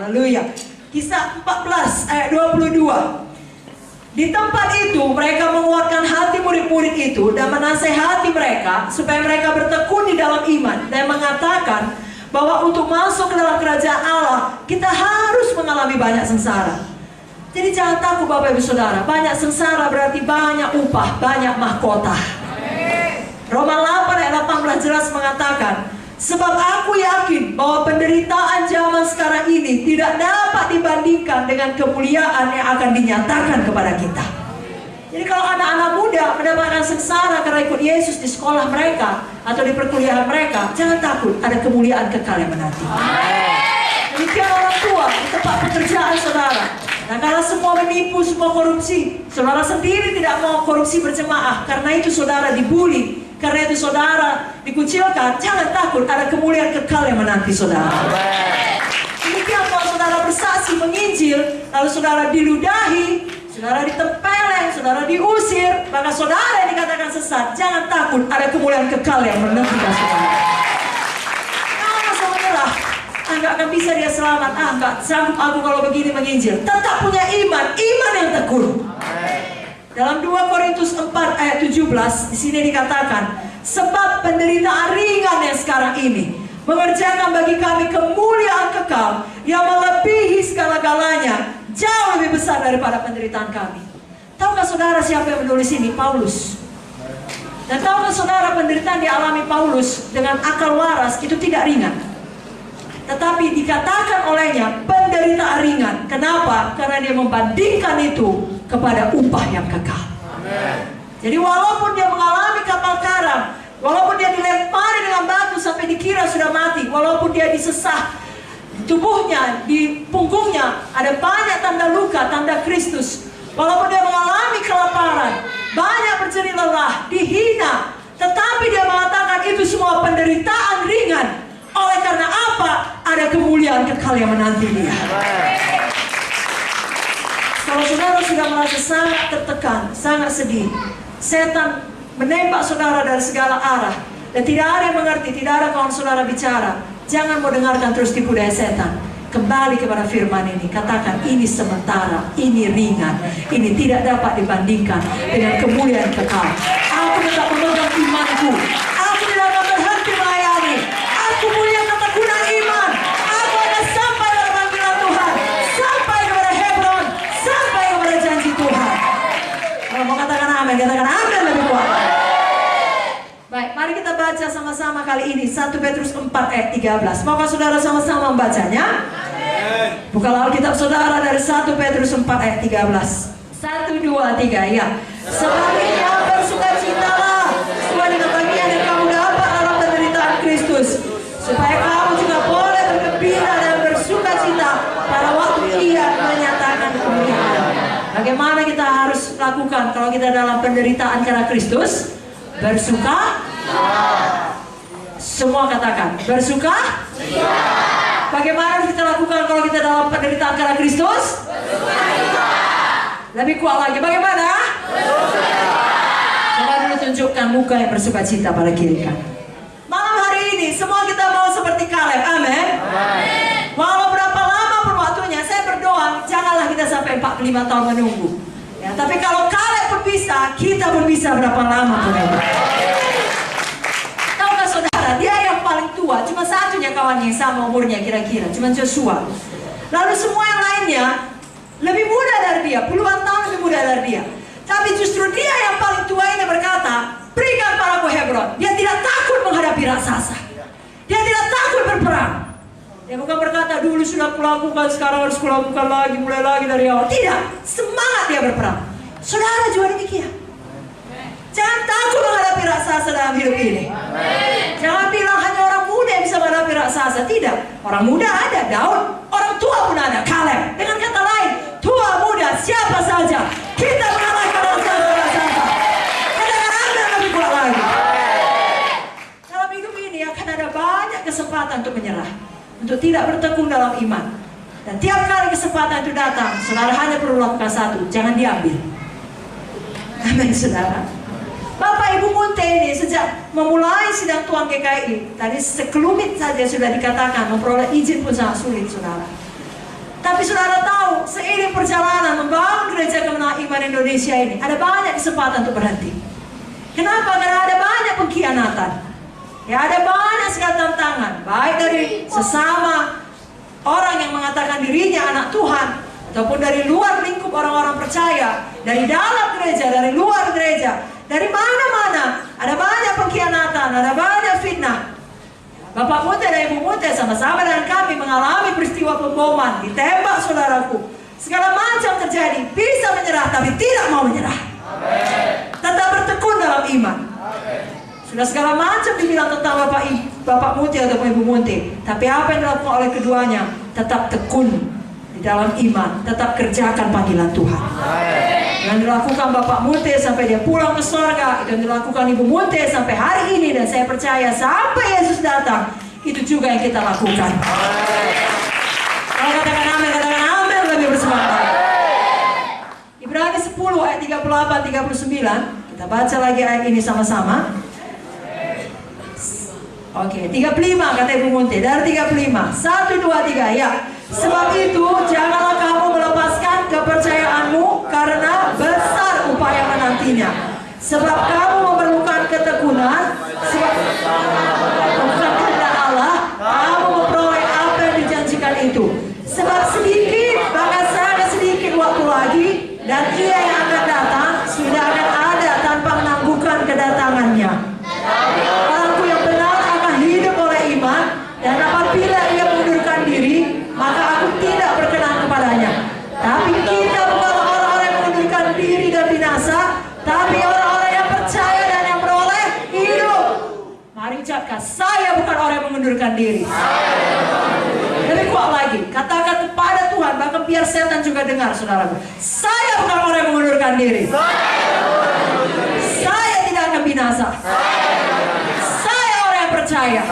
Haleluya. Kisah 14 ayat 22. Di tempat itu mereka menguatkan hati murid-murid itu dan menasehati mereka supaya mereka bertekun di dalam iman dan mengatakan bahwa untuk masuk ke dalam kerajaan Allah kita harus mengalami banyak sengsara. Jadi jangan takut Bapak Ibu Saudara, banyak sengsara berarti banyak upah, banyak mahkota. Roma 8 ayat 18 jelas mengatakan, sebab aku yakin bahwa penderitaan zaman sekarang ini tidak dapat dibandingkan dengan kemuliaan yang akan dinyatakan kepada kita. Jadi kalau anak-anak muda mendapatkan sengsara karena ikut Yesus di sekolah mereka atau di perkuliahan mereka, jangan takut, ada kemuliaan kekal yang menanti. Demikian orang tua di tempat pekerjaan saudara. Nah, kalau semua menipu, semua korupsi, saudara sendiri tidak mau korupsi berjemaah, karena itu saudara dibully, karena itu saudara dikucilkan, jangan takut, ada kemuliaan kekal yang menanti saudara. Demikian kalau saudara bersaksi menginjil, lalu saudara diludahi, saudara ditempeleng, saudara diusir, maka saudara yang dikatakan sesat, jangan takut, ada kemuliaan kekal yang menanti saudara. Masa menyerah, nggak akan bisa dia selamat, nggak sanggup aku kalau begini menginjil. Tetap punya iman, iman yang tekun. Dalam 2 Korintus 4 ayat 17 di sini dikatakan, sebab penderitaan ringan yang sekarang ini mengerjakan bagi kami kemuliaan kekal yang melebihi segala-galanya, jauh lebih besar daripada penderitaan kami. Tahukah saudara siapa yang menulis ini? Paulus. Dan tahukah saudara penderitaan dialami Paulus dengan akal waras itu tidak ringan, tetapi dikatakan olehnya penderitaan ringan. Kenapa? Karena dia membandingkan itu kepada upah yang kekal. Amen. Jadi walaupun dia mengalami kapal karam, walaupun dia dilempari dengan batu sampai dikira sudah mati, walaupun dia disesah di tubuhnya, di punggungnya ada banyak tanda luka, tanda Kristus, walaupun dia mengalami kelaparan, banyak berjerit lelah, dihina, tetapi dia mengatakan itu semua penderitaan ringan. Oleh karena apa? Ada kemuliaan kekal yang menanti dia. Kalau saudara sudah merasa sangat tertekan, sangat sedih, setan menembak saudara dari segala arah, dan tidak ada yang mengerti, tidak ada kawan saudara bicara, jangan mau dengarkan terus tipu daya setan. Kembali kepada firman ini, katakan ini sementara, ini ringan, ini tidak dapat dibandingkan dengan kemuliaan kekal. Aku tetap memegang imanku, aku tidak akan berhenti melayani, aku punya ketekunan iman, aku akan sampai pada panggilan Tuhan, sampai kepada Hebron, sampai kepada janji Tuhan. Kalau mau katakan amin, katakan amin lebih kuat. Baik, mari kita baca sama-sama kali ini 1 Petrus 4 ayat 13. Maukah saudara sama-sama membacanya? Bukalah Alkitab saudara dari 1 Petrus 4 ayat 13. 1, 2, 3, ya. Sebaliknya bersukacitalah sesuai dengan bagian yang kamu dapat dalam penderitaan Kristus, supaya kamu juga boleh bergembira dan bersukacita pada waktu Ia menyatakan kemuliaan. Bagaimana kita harus lakukan kalau kita dalam penderitaan karena Kristus? Bersuka. Semua katakan bersuka. Bagaimana kita lakukan kalau kita dalam penderitaan karena Kristus? Lebih kuat lagi, bagaimana? Coba dulu tunjukkan muka yang bersukacita pada kiri kan. Malam hari ini semua kita mau seperti Kaleb, amin. Walau berapa lama pun waktunya, saya berdoa janganlah kita sampai 45 tahun menunggu. Ya, tapi kalau Kaleb pun bisa, kita pun bisa berapa lama pun. Tahukah saudara, dia yang paling tua, cuma satunya kawannya yang sama umurnya kira-kira, cuma Joshua. Lalu semua yang lainnya lebih muda dari dia, puluhan tahun lebih muda dari dia. Tapi justru dia yang paling tua ini berkata, berikan padaku Hebron. Dia tidak takut menghadapi raksasa. Dia tidak takut berperang. Dia bukan berkata, dulu sudah kulakukan, sekarang harus kulakukan lagi, mulai lagi dari awal. Tidak, semangat dia berperang. Saudara juga demikian. Jangan takut menghadapi raksasa dalam hidup ini. Jangan bilang hanya orang muda yang bisa menghadapi raksasa. Tidak, orang muda ada, Daud. Orang tua pun ada, Kaleb. Dengan kata lain, tua muda siapa saja, kita mengalahkan raksasa. Katakan Anda lebih kuat lagi. Dalam hidup ini akan ada banyak kesempatan untuk menyerah, untuk tidak bertekun dalam iman. Dan tiap kali kesempatan itu datang, saudara hanya perlu lakukan satu, jangan diambil. Amin saudara. Bapak Ibu Munte ini sejak memulai sidang Tuan GKI, tadi sekelumit saja sudah dikatakan memperoleh izin pun sangat sulit saudara. Tapi saudara tahu, seiring perjalanan membangun gereja kemenangan iman Indonesia ini, ada banyak kesempatan untuk berhenti. Kenapa? Karena ada banyak pengkhianatan. Ya, ada banyak sekali tantangan, baik dari sesama orang yang mengatakan dirinya anak Tuhan, ataupun dari luar lingkup orang-orang percaya, dari dalam gereja, dari luar gereja, dari mana-mana. Ada banyak pengkhianatan, ada banyak fitnah. Bapak Mute dan Ibu Mute sama-sama dengan kami mengalami peristiwa pemboman, ditembak saudaraku. Segala macam terjadi, bisa menyerah tapi tidak mau menyerah. Tetap bertekun dalam iman. Sudah segala macam dibilang tentang Bapak Mute atau Ibu Mute, tapi apa yang dilakukan oleh keduanya? Tetap tekun di dalam iman, tetap kerjakan panggilan Tuhan. Yang dilakukan Bapak Mute sampai dia pulang ke surga, itu yang dilakukan Ibu Mute sampai hari ini, dan saya percaya sampai Yesus datang, itu juga yang kita lakukan. Kalau katakan amin lebih bersemangat. Ibrani 10 ayat 38-39, kita baca lagi ayat ini sama-sama. Oke, 35 kata Ibu Munti, dari 35, 1, 2, 3, ya. Sebab itu janganlah kamu melepaskan kepercayaanmu, karena besar upaya menantinya. Sebab kamu memerlukan ketekunan, sebab bukan kehendak Allah kamu memperoleh apa yang dijanjikan itu. Sebab sedikit, bahkan sangat sedikit waktu lagi, dan Ia yang akan datang sudah akan ada tanpa menangguhkan kedatangannya. Orangku yang benar akan hidup oleh iman, dan apabila ia mengundurkan diri, maka aku tidak berkenan kepadanya. Tapi kita bukanlah orang-orang yang mengundurkan diri dan binasa, tapi orang-orang yang percaya dan yang beroleh hidup. Mari ucapkan, saya bukan orang yang mengundurkan diri. Lebih kuat lagi, katakan kepada Tuhan, bahkan biar setan juga dengar, saudaraku. Saya bukan orang yang mengundurkan diri. Saya tidak akan binasa. Saya orang yang percaya.